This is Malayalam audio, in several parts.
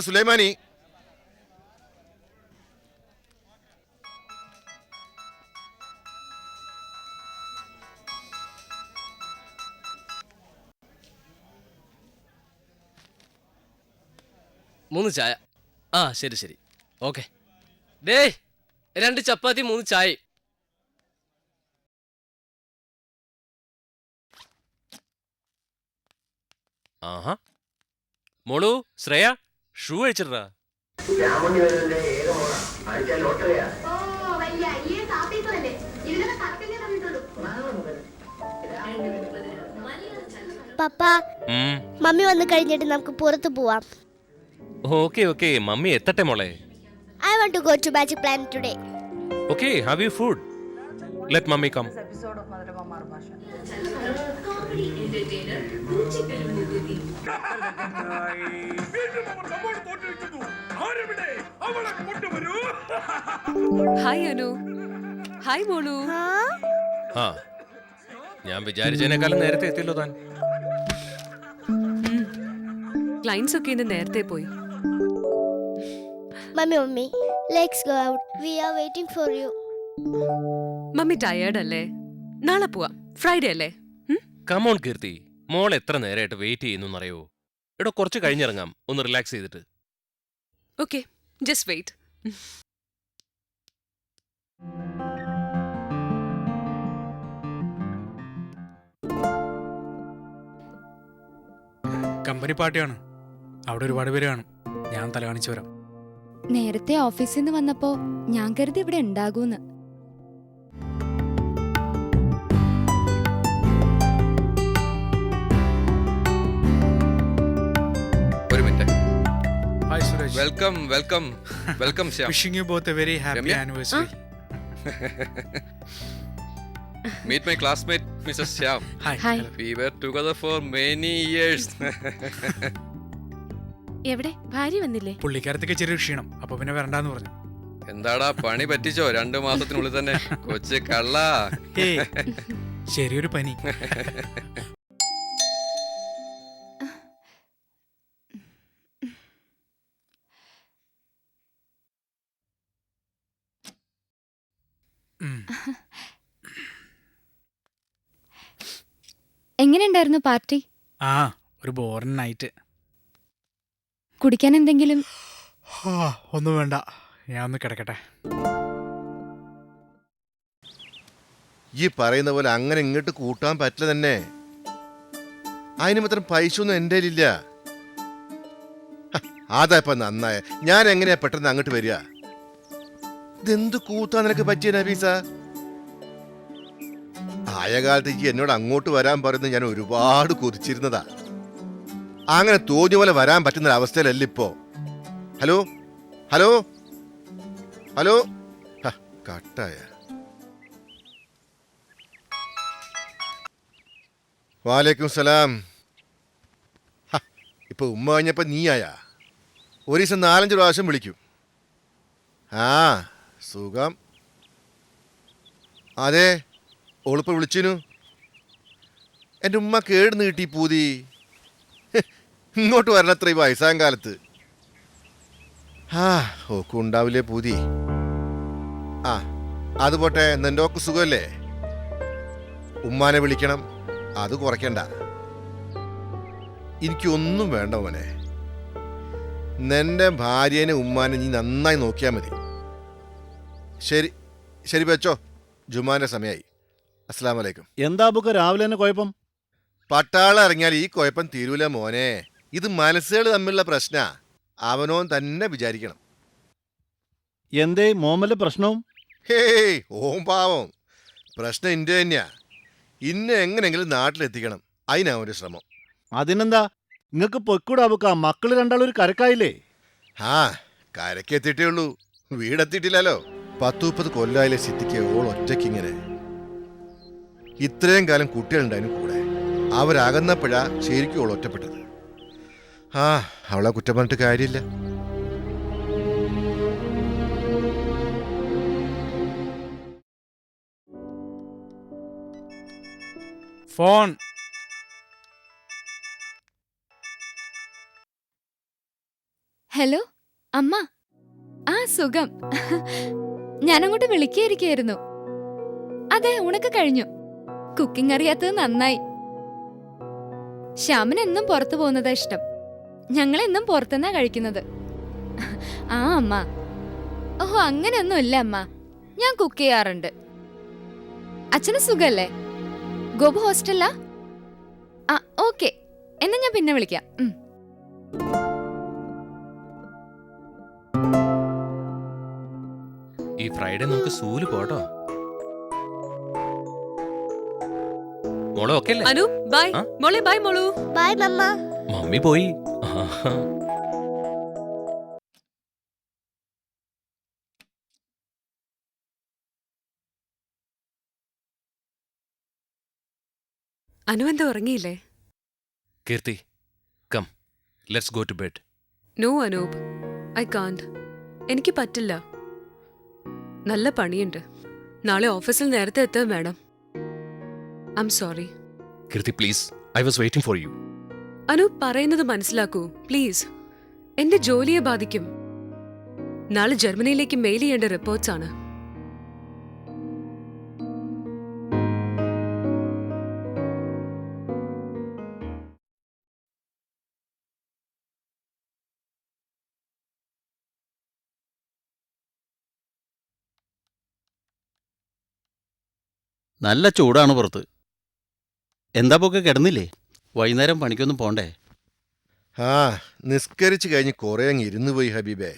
സുലൈമാനി. മൂന്ന് ചായ. ആ ശരി ശരി, ഓക്കെ. ഡേ 2 ചപ്പാത്തി 3 ചായ. ആഹാ, മോളു ശ്രേയ ഷൂ അഴിച്ചിട്ടാ. പപ്പ, മമ്മി വന്നു കഴിഞ്ഞിട്ട് നമുക്ക് പുറത്തു പോവാം. ഓക്കെ ഓക്കെ, മമ്മി എത്തട്ടെ മോളെ. I want to go to Magic Planet today. Okay, have you food? Let mummy come. Hi Anu. Hi മോളു. ആ, ഞാൻ വിചാരിച്ചതിനേക്കാളും നേരത്തെ എത്തിയല്ലോ താൻ. ക്ലയൻസ് ഒക്കെ ഇന്ന് നേരത്തെ പോയി. Mummy, let's go out. We are waiting for you. Mummy tired അല്ലേ? നാളെ പോവാം, ഫ്രൈഡേ അല്ലേ? കമോൺ കീർത്തി, മോൾ എത്ര നേരമായിട്ട് വെയിറ്റ് ചെയ്യുന്നു അറിയോ? എടോ, കുറച്ച് കഴിഞ്ഞിറങ്ങാം, ഒന്ന് റിലാക്സ് ചെയ്തിട്ട്. Okay, just wait. കമ്പനി പാർട്ടിയാണ്, അവിടെ ഒരുപാട് പേര് കാണും. ഞാൻ തല കാണിച്ചു വരാം. നേരത്തെ ഓഫീസിൽ നിന്ന് വന്നപ്പോ ഞാൻ കരുതി ഇവിടെ ഉണ്ടാകൂന്ന്. ഒരു minute. Hi Suresh. Welcome welcome welcome Shyam. Wishing you both A very happy anniversary. Meet my classmate Mrs. Shyam. Hi. We were together for many years. എവിടെ ഭാര്യ വന്നില്ലേ? പുള്ളിക്കാരത്തേക്ക് ചെറിയ ക്ഷീണം, അപ്പൊ പിന്നെ വരണ്ടാന്ന് പറഞ്ഞു. എന്താടാ പണി പറ്റിച്ചോ? 2 മാസത്തിനുള്ളിൽ തന്നെ കൊച്ചു കള്ള. ചെറിയൊരു പനി. എങ്ങനെയുണ്ടായിരുന്നു പാർട്ടി? ആ, ഒരു ബോറിംഗ് നൈറ്റ്. കുടിക്കാൻ എന്തെങ്കിലും? ഒന്നും വേണ്ട, ഞാൻ ഒന്ന് കിടക്കട്ടെ. ഈ പറയുന്ന പോലെ അങ്ങനെ ഇങ്ങോട്ട് കൂട്ടാൻ പറ്റില്ല തന്നെ. അതിന് മാത്രം പൈസ ഒന്നും എൻ്റെ കയ്യിലില്ല. അതാ ഇപ്പൊ നന്നായ. ഞാൻ എങ്ങനെയാ പെട്ടെന്ന് അങ്ങോട്ട് വരിക? ഇതെന്ത് കൂത്താ നിനക്ക് പറ്റിയ നബീസ? ആയ കാലത്തേക്ക് എന്നോട് അങ്ങോട്ട് വരാൻ പറയുന്നത് ഞാൻ ഒരുപാട് കൊതിച്ചിരുന്നതാ. അങ്ങനെ തോന്നിയ പോലെ വരാൻ പറ്റുന്ന അവസ്ഥയിലല്ല ഇപ്പോ. ഹലോ ഹലോ ഹലോ, കട്ടായ. വാലേക്കും സലാം. ഇപ്പൊ ഉമ്മ കഴിഞ്ഞപ്പോ നീ ആയാ? ഒരു ദിവസം 4-5 പ്രാവശ്യം വിളിക്കും. ആ, സുഖം. അതെ, ഓളിപ്പോൾ വിളിച്ചിനു. എൻ്റെ ഉമ്മ കേടുന്ന് കിട്ടി പൂതി. ഇങ്ങോട്ട് വരണത്ര ഈ വയസ്സാം കാലത്ത്. ഓക്കും ഉണ്ടാവില്ലേ പൂതി. ആ, അത് പോട്ടെ. നിൻ്റെ ഒക്കെ സുഖമല്ലേ? ഉമ്മാനെ വിളിക്കണം, അത് കുറയ്ക്കണ്ട. എനിക്കൊന്നും വേണ്ട മോനെ. നിന്റെ ഭാര്യേനെ ഉമ്മാനെ നീ നന്നായി നോക്കിയാൽ മതി. ശരി ശരി, വെച്ചോ. ജുമാന്റെ സമയമായി. അസ്സലാമു അലൈക്കും. എന്താ ബുക്ക് രാവിലെ തന്നെ കുഴപ്പം? പട്ടാളം ഇറങ്ങിയാൽ ഈ കുഴപ്പം തീരൂല മോനെ. ഇത് മനസ്സുകൾ തമ്മിലുള്ള പ്രശ്നാ. അവനോൻ തന്നെ വിചാരിക്കണം. എന്തേ മോമന്റെ പ്രശ്നവും? ഹേയ്, ഓം പാവം. പ്രശ്നം ഇൻ്റെ തന്നെയാ. ഇന്നെ എങ്ങനെങ്കിലും നാട്ടിലെത്തിക്കണം. അതിനാ ഒരു ശ്രമം. അതിനെന്താ, നിങ്ങക്ക് പൊയ്ക്കൂടാ ബുക്ക? മക്കള് രണ്ടാളൊരു കരക്കായില്ലേ? കരക്കെത്തിയിട്ടേ ഉള്ളൂ, വീടെത്തിയിട്ടില്ലല്ലോ. 10-30 കൊല്ലായിലെ സിദ്ധിക്ക് ഓൾ ഒറ്റയ്ക്കിങ്ങനെ. ഇത്രയും കാലം കുട്ടികളുണ്ടായിരുന്നു കൂടെ. അവരകന്നപ്പോഴാ ശരിക്കും ഓൾ ഒറ്റപ്പെട്ടത്. അവളെ കുറ്റം പറഞ്ഞിട്ട് കാര്യമില്ല. ഫോൺ. ഹലോ അമ്മ. ആ സുഖം. ഞാനങ്ങോട്ട് വിളിക്കായിരിക്കായിരുന്നു. അതെ, ഊണൊക്കെ കഴിഞ്ഞു. കുക്കിംഗ് അറിയാത്തത് നന്നായി. ശ്യാമിന് എന്നും പുറത്തു പോകുന്നതാ ഇഷ്ടം. ഞങ്ങളെന്നും പുറത്തുനിന്നാ കഴിക്കുന്നത്. ആ അമ്മ. ഓഹോ, അങ്ങനെയൊന്നും ഇല്ല അമ്മ. ഞാൻ കുക്ക് ചെയ്യാറുണ്ട്. അച്ഛന് സുഖല്ലേ? ഗോപു ഹോസ്റ്റലാ? ആ ഓക്കെ, എന്നാ ഞാൻ പിന്നെ വിളിക്കാം. ഈ ഫ്രൈഡേ നമുക്ക് സൂല് പോട്ടോ. മോളെ ഓക്കെ അല്ലേ? അനു ബൈ. ആ? മോളെ ബൈ മോളു. By mama. മമ്മി പോയി. ആഹാ. അനു എന്താ ഉറങ്ങിയില്ലേ? Keerthi, come, let's go to bed. No Anoop, I can't. എനിക്ക് പറ്റില്ല. നല്ല പണിയുണ്ട്. നാളെ ഓഫീസിൽ നേരത്തെ എത്താൻ വേണം. I am sorry. Keerthi please, I was waiting for you. Anoop പറയുന്നത് മനസ്സിലാക്കൂ പ്ലീസ്. എന്റെ ജോലിയെ ബാധിക്കും. നാളെ ജർമ്മനിയിലേക്ക് മെയിൽ ചെയ്യേണ്ട റിപ്പോർട്ട്സ് ആണ്. നല്ല ചൂടാണ് പുറത്ത്. എന്താ പോക്കെ കിടന്നില്ലേ? വൈകുന്നേരം പണിക്കൊന്നും പോണ്ടേ? ആ, നിസ്കരിച്ച് കഴിഞ്ഞ് കുറേ അങ്ങ് ഇരുന്നു പോയി ഹബീബേ.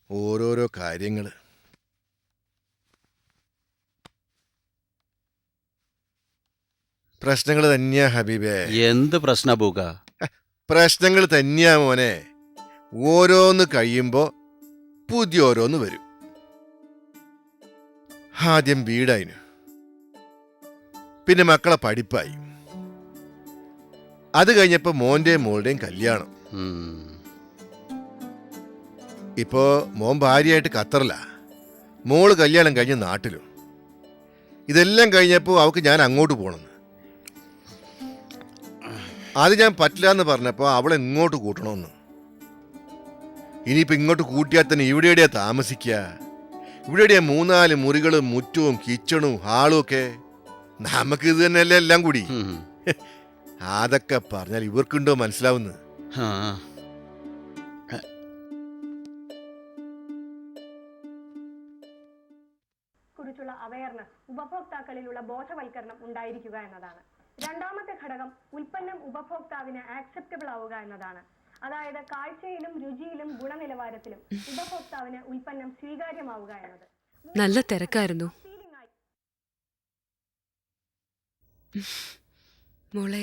ഓരോരോ കാര്യങ്ങൾ. പ്രശ്നങ്ങൾ തന്നെയാ ഹബീബേ. എന്ത് പ്രശ്ന പോക? പ്രശ്നങ്ങൾ തന്നെയാ മോനെ. ഓരോന്ന് കഴിയുമ്പോൾ പുതിയ ഓരോന്ന് വരും. ആദ്യം വീടായിന്, പിന്നെ മക്കളെ പഠിപ്പായി, അത് കഴിഞ്ഞപ്പോൾ മോൻ്റെയും മോളുടെയും കല്യാണം. ഇപ്പോൾ മോൻ ഭാര്യയായിട്ട് ഖത്തറിലാ, മോള് കല്യാണം കഴിഞ്ഞ് നാട്ടിലും. ഇതെല്ലാം കഴിഞ്ഞപ്പോൾ അവൾക്ക് ഞാൻ അങ്ങോട്ട് പോകണമെന്ന്. അത് ഞാൻ പറ്റില്ല എന്ന് പറഞ്ഞപ്പോൾ അവളെ ഇങ്ങോട്ട് കൂട്ടണമെന്ന്. ഇനിയിപ്പോൾ ഇങ്ങോട്ട് കൂട്ടിയാൽ തന്നെ ഇവിടെ എവിടെയാ താമസിക്കുക? ഇവിടെ എവിടെയാ 3-4 മുറികളും മുറ്റവും കിച്ചണും ഹാളും ഒക്കെ? നമുക്ക് ഇത് തന്നെയല്ലേ എല്ലാം കൂടി. അതൊക്കെ പറഞ്ഞാൽ ഇവർക്കുണ്ടോ മനസ്സിലാവുന്നത്? കുറിച്ചുള്ള അവയർനെസ്, ഉപഭോക്താക്കളിലുള്ള ബോധവൽക്കരണം ഉണ്ടായിരിക്കുക എന്നതാണ്. രണ്ടാമത്തെ ഘടകം ഉൽപ്പന്നം ഉപഭോക്താവിന് ആക്സെപ്റ്റബിൾ ആവുക എന്നതാണ്. അതായത് കാഴ്ചയിലും രുചിയിലും ഗുണനിലവാരത്തിലും ഉപഭോക്താവിന് ഉൽപ്പന്നം സ്വീകാര്യമാവുക എന്നത്. നല്ല തിരക്കായിരുന്നു മോളെ.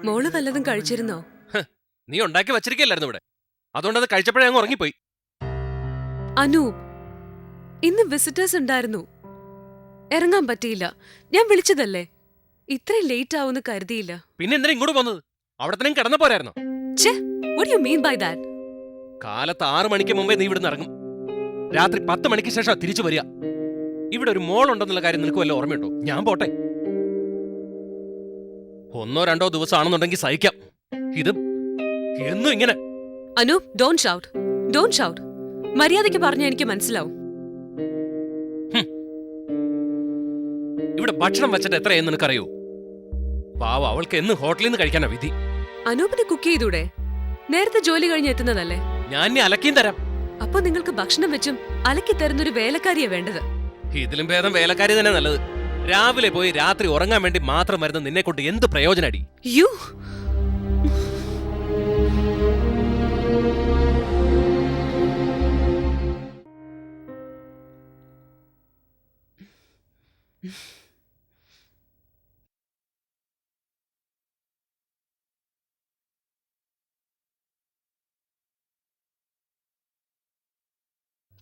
മോള് വല്ലതും കഴിച്ചിരുന്നോ? നീ ഉണ്ടാക്കി വച്ചിരിക്കല്ലായിരുന്നു ഇവിടെ, അതുകൊണ്ടത് കഴിച്ചപ്പോഴേ അങ്ങ് ഉറങ്ങിപ്പോയി. അനൂപ്, ഇന്ന് വിസിറ്റേഴ്സ് ഉണ്ടായിരുന്നു. ഇറങ്ങാൻ പറ്റിയില്ല. ഞാൻ വിളിച്ചതല്ലേ. ഇത്രയും ലേറ്റ് ആവുമെന്ന് കരുതിയില്ല. പിന്നെ എന്തിനാ ഇങ്ങോട്ട് പോന്നത്? അവിടെ തന്നെ കിടന്ന പോരായിരുന്നോ? What do you mean by that? കാലത്ത് 6 മണിക്ക് മുമ്പേ നീ ഇവിടുന്ന് ഇറങ്ങും. രാത്രി 10 മണിക്ക് ശേഷം തിരിച്ചു വരിക. ഇവിടെ ഒരു മോൾ ഉണ്ടെന്നുള്ള കാര്യം നിനക്ക് വല്ല ഓർമ്മയുണ്ടോ? ഞാൻ പോട്ടെ. 1-2 ദിവസമാണെന്നുണ്ടെങ്കിൽ സഹിക്കാം. ഇത് എന്നും ഇങ്ങനെ. Anoop, don't shout. Don't shout. മര്യാദയ്ക്ക് പറഞ്ഞാൽ എനിക്ക് മനസ്സിലാവും. ഇവിടെ ഭക്ഷണം വെച്ചിട്ട് എത്രയെന്ന് നിനക്കറിയോ? പാവ, അവൾക്ക് എന്ന് ഹോട്ടലിൽ നിന്ന് കഴിക്കാനാ വിധി. അനൂപിന് കുക്ക് ചെയ്തൂടെ? നേരത്തെ ജോലി കഴിഞ്ഞ് എത്തുന്നതല്ലേ? ഞാൻ ഇനി അലക്കിയും തരാം. അപ്പൊ നിങ്ങൾക്ക് ഭക്ഷണം വെച്ചും അലക്കി തരുന്നൊരു വേലക്കാരിയാ വേണ്ടത്. ഇതിലും ഭേദം വേലക്കാരി തന്നെ നല്ലത്. രാവിലെ പോയി രാത്രി ഉറങ്ങാൻ വേണ്ടി മാത്രം വരുന്ന നിന്നെ കൊണ്ട് എന്ത് പ്രയോജനടി? You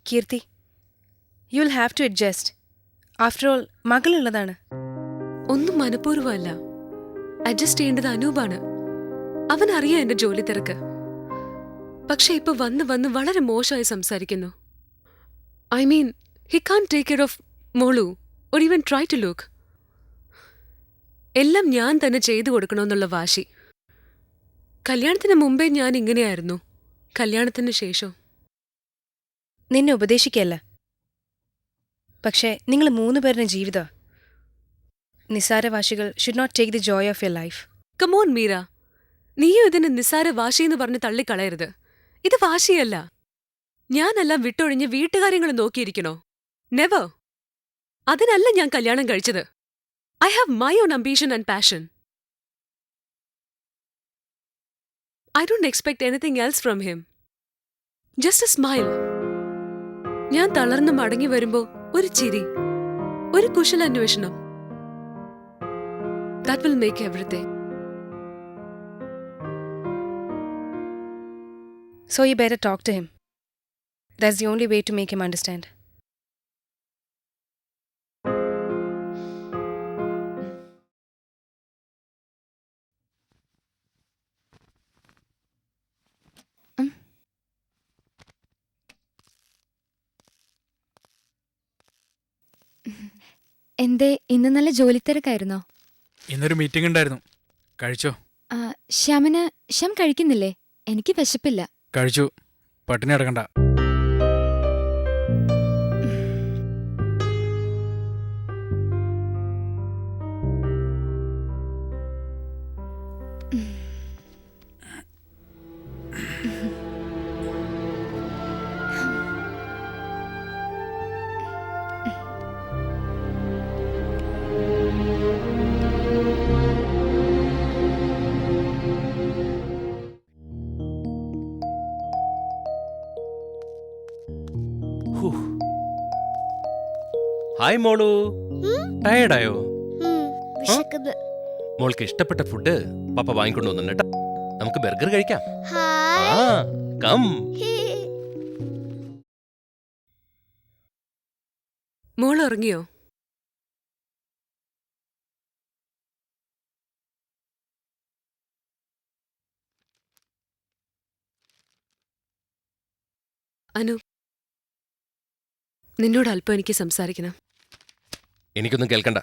Keerthi, you will have to adjust. After all മകളുള്ളതാണ്. ഒന്നും മനഃപൂർവ്വമല്ല. അഡ്ജസ്റ്റ് ചെയ്യേണ്ടത് അനൂപാണ്. അവനറിയാം എന്റെ ജോലി തിരക്ക്. പക്ഷെ ഇപ്പൊ വന്ന് വളരെ മോശമായി സംസാരിക്കുന്നു. I mean, He can't take care of Molu or even try to look. എല്ലാം ഞാൻ തന്നെ ചെയ്തു കൊടുക്കണമെന്നുള്ള വാശി. കല്യാണത്തിന് മുമ്പേ ഞാൻ ഇങ്ങനെയായിരുന്നു, കല്യാണത്തിന് ശേഷം. നിന്നെ ഉപദേശിക്കല്ല, പക്ഷേ നിങ്ങൾ 3 പേരുടെ ജീവിതം. നിസാരവാശികൾ should not take the joy of your life. Come on Meera, നീയും ഇതിന് നിസ്സാര വാശിയെന്ന് പറഞ്ഞ് തള്ളിക്കളയരുത്. ഇത് വാശിയല്ല. ഞാനെല്ലാം വിട്ടൊഴിഞ്ഞ് വീട്ടുകാര്യങ്ങൾ നോക്കിയിരിക്കണോ? നെവർ. അതിനല്ല ഞാൻ കല്യാണം കഴിച്ചത്. I have my own ambition and passion. I don't expect anything else from him. Just A smile. ഞാൻ തളർന്ന് മടങ്ങി വരുമ്പോ ഒരു ചിരി, ഒരു കുശലാന്വേഷണം. That will make everything. So you better talk to him. That's the only way to make him understand. എന്തേ ഇന്ന് നല്ല ജോലി തിരക്കായിരുന്നോ? ഇന്നൊരു മീറ്റിംഗ് ഉണ്ടായിരുന്നു. കഴിച്ചോ? ശ്യാം കഴിക്കുന്നില്ലേ? എനിക്ക് വിശപ്പില്ല. കഴിച്ചു. പട്ടിണി കിടക്കണ്ട. ഹായ് മോളു, ടയേർഡായോ? വിശക്കുന്നു. മോൾക്ക് ഇഷ്ടപ്പെട്ട ഫുഡ് പപ്പ വാങ്ങിക്കൊണ്ടു വന്നു കേട്ടോ. നമുക്ക് ബർഗർ കഴിക്കാം. ഹായ്. ആ കം. മോൾ ഉറങ്ങിയോ? അനു, നിന്നോട് അല്പം എനിക്ക് സംസാരിക്കണം. എനിക്കൊന്നും കേൾക്കണ്ട.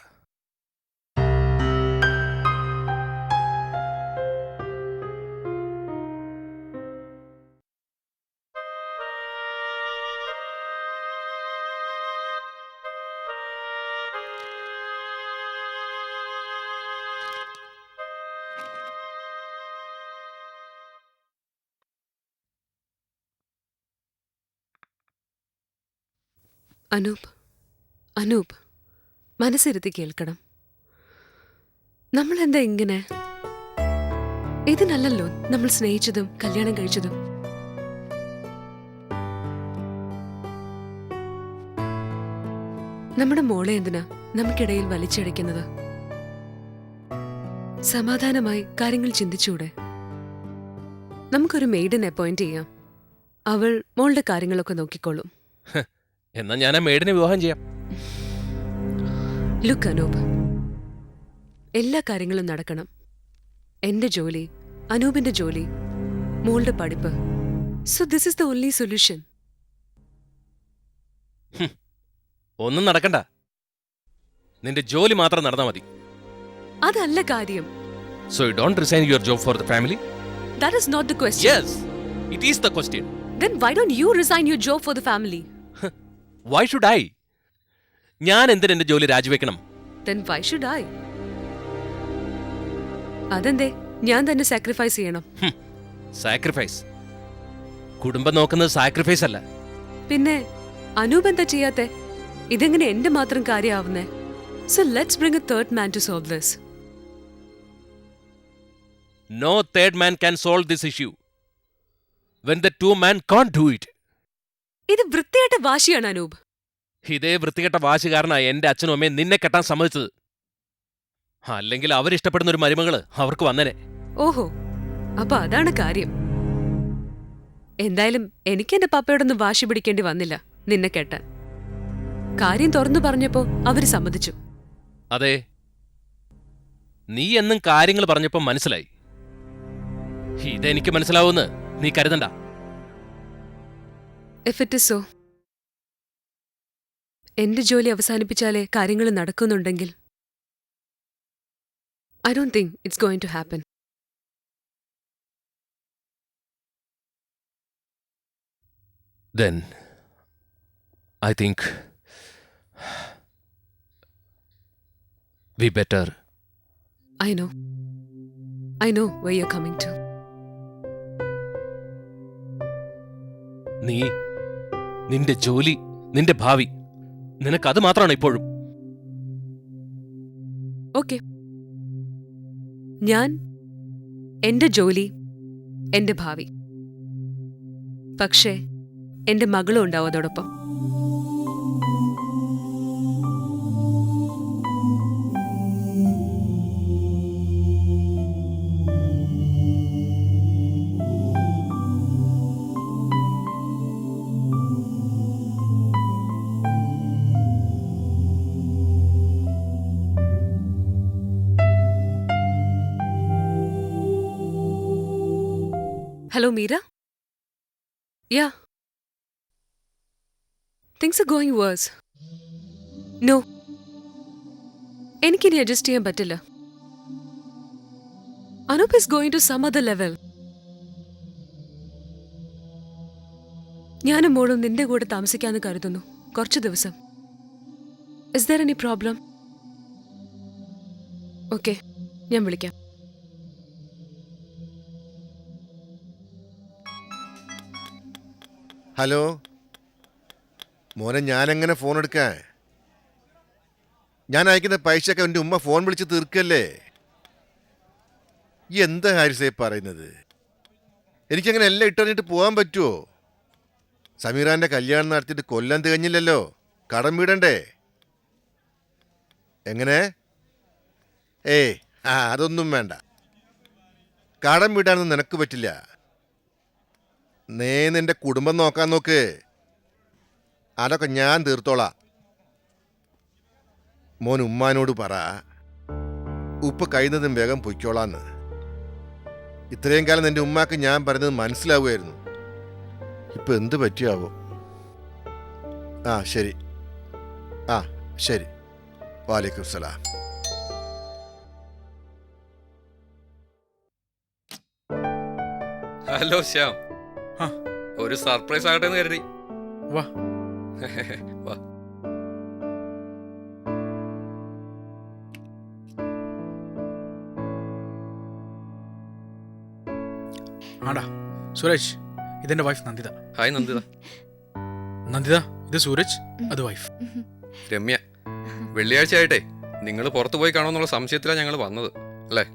അനൂപ്, മനസ്സിരുത്തി കേൾക്കണം. നമ്മളെന്താ ഇങ്ങനെ? ഇതിനല്ലല്ലോ നമ്മൾ സ്നേഹിച്ചതും കല്യാണം കഴിച്ചതും. നമ്മുടെ മോളെ എന്തിനാ നമുക്കിടയിൽ വലിച്ചടയ്ക്കുന്നത്? സമാധാനമായി കാര്യങ്ങൾ ചിന്തിച്ചൂടെ? നമുക്കൊരു മെയ്ഡിനെ അപ്പോയിന്റ് ചെയ്യാം. അവൾ മോളുടെ കാര്യങ്ങളൊക്കെ നോക്കിക്കോളും. എന്നാ ഞാൻ ആ മേഡിനെ വിവാഹം ചെയ്യാം. ലുക്ക് അനൂപ്, എല്ലാ കാര്യങ്ങളും നടക്കണം. എന്റെ ജോലി, അനൂപിന്റെ ജോലി, മോളുടെ പഠിപ്പ്. So this is the only solution. ഒന്നും നടക്കണ്ട. നിന്റെ ജോലി മാത്രം നടന്നാ മതി. അതല്ല കാര്യം. So you don't resign your job for the family? That is not the question. Yes, it is the question. Then why don't you resign your job for the family? Why should I? ഞാൻ എന്തിന് എന്റെ ജോലി രാജിവെക്കണം? Then why should I? അതെന്തേ ഞാൻ തന്നെ സാക്രിഫൈസ് ചെയ്യണം? സാക്രിഫൈസ്? കുടുംബം നോക്കുന്നത് സാക്രിഫൈസ് അല്ല. പിന്നെ അനൂപ് എന്താ ചെയ്യാത്തെ? ഇതെങ്ങനെ എന്റെ മാത്രം കാര്യമാവുന്നേ? So let's bring a third man to solve this. No third man can solve this issue. When the two men can't do it. ഇത് വൃത്തികെട്ട വാശിയാണ് അനൂപ്. ഇതേ വൃത്തികെട്ട വാശി കാരണമാണ് എന്റെ അച്ഛനും അമ്മയും നിന്നെ കെട്ടാൻ സമ്മതിച്ചത്. അല്ലെങ്കിൽ അവരിഷ്ടപ്പെടുന്ന ഒരു മരുമകള് അവർക്ക് വന്നേനെ. ഓഹോ, അപ്പൊ അതാണ് കാര്യം. എന്തായാലും എനിക്ക് എന്റെ പപ്പയോടൊന്നും വാശി പിടിക്കേണ്ടി വന്നില്ല നിന്നെ കെട്ടാൻ. കാര്യം തുറന്നു പറഞ്ഞപ്പോ അവര് സമ്മതിച്ചു. അതെ, നീ എന്നും കാര്യങ്ങൾ പറഞ്ഞപ്പോ മനസ്സിലായി. ഇതെനിക്ക് മനസ്സിലാവുമെന്ന് നീ കരുതണ്ട. If it is so, എന്റെ ജോലി അവസാനിപ്പിച്ചാലേ കാര്യങ്ങൾ നടക്കുന്നുണ്ടെങ്കിൽ I don't think it's going to happen. Then I think we better. I know where you're coming to. നീ, നിന്റെ ജോലി, നിന്റെ ഭാവി, നിനക്കത് മാത്രമാണ് ഇപ്പോഴും. ഓക്കെ, ഞാൻ, എന്റെ ജോലി, എന്റെ ഭാവി. പക്ഷേ എന്റെ മകളും ഉണ്ടാവും അതോടൊപ്പം. Hello Meera? Yeah. Things are going worse. No. എനിക്കിനി അഡ്ജസ്റ്റ് ചെയ്യാൻ പറ്റില്ല. Anoop is going to some other level. ഞാനും മോളും നിന്റെ കൂടെ താമസിക്കാന്ന് കരുതുന്നു കുറച്ചു ദിവസം. Is there any problem? Okay, ഞാൻ വിളിക്കാം. ഹലോ മോനെ, ഞാനെങ്ങനെ ഫോൺ എടുക്കാൻ? ഞാൻ അയക്കുന്ന പൈസയൊക്കെ എൻ്റെ ഉമ്മ ഫോൺ വിളിച്ച് തീർക്കല്ലേ. ഈ എന്താ ഹാരിസേ പറയുന്നത്? എനിക്കങ്ങനെ എല്ലാം ഇട്ടറിഞ്ഞിട്ട് പോകാൻ പറ്റുമോ? സമീറാൻ്റെ കല്യാണം നടത്തിയിട്ട് കൊല്ലം തികഞ്ഞില്ലല്ലോ, കടം വീടണ്ടേ? എങ്ങനെ? അതൊന്നും വേണ്ട. കടം വീടാനൊന്നും നിനക്ക് പറ്റില്ല. നിന്റെ കുടുംബം നോക്കാൻ നോക്ക്, അതൊക്കെ ഞാൻ തീർത്തോളാം. മോൻ ഉമ്മാനോട് പറ, ഉപ്പ് കഴിയുന്നതും വേഗം പൊയ്ക്കോളാന്ന്. ഇത്രയും കാലം നിന്റെ ഉമ്മാക്ക് ഞാൻ പറയുന്നത് മനസ്സിലാവുമായിരുന്നു. ഇപ്പൊ എന്ത് പറ്റിയാവോ? ശരി. ശരി. വാലേക്കും സലാം. ഹലോ ശ്യാം, ആ. ഒരു സർപ്രൈസ് ആകട്ടെ എന്ന് കരുതി. വാ. വാ. ആടാ സുരേഷ്, ഇതെന്റെ വൈഫ് നന്ദിത. ഹായ് നന്ദിത. നന്ദിത, ഇത് സൂരജ്, അത് വൈഫ്. രമ്യ. വെള്ളിയാഴ്ച ആയിട്ടേ നിങ്ങൾ പുറത്തു പോയി കാണുമെന്നുള്ള സംശയത്തിലാണ് ഞങ്ങൾ വന്നത്, അല്ലേ?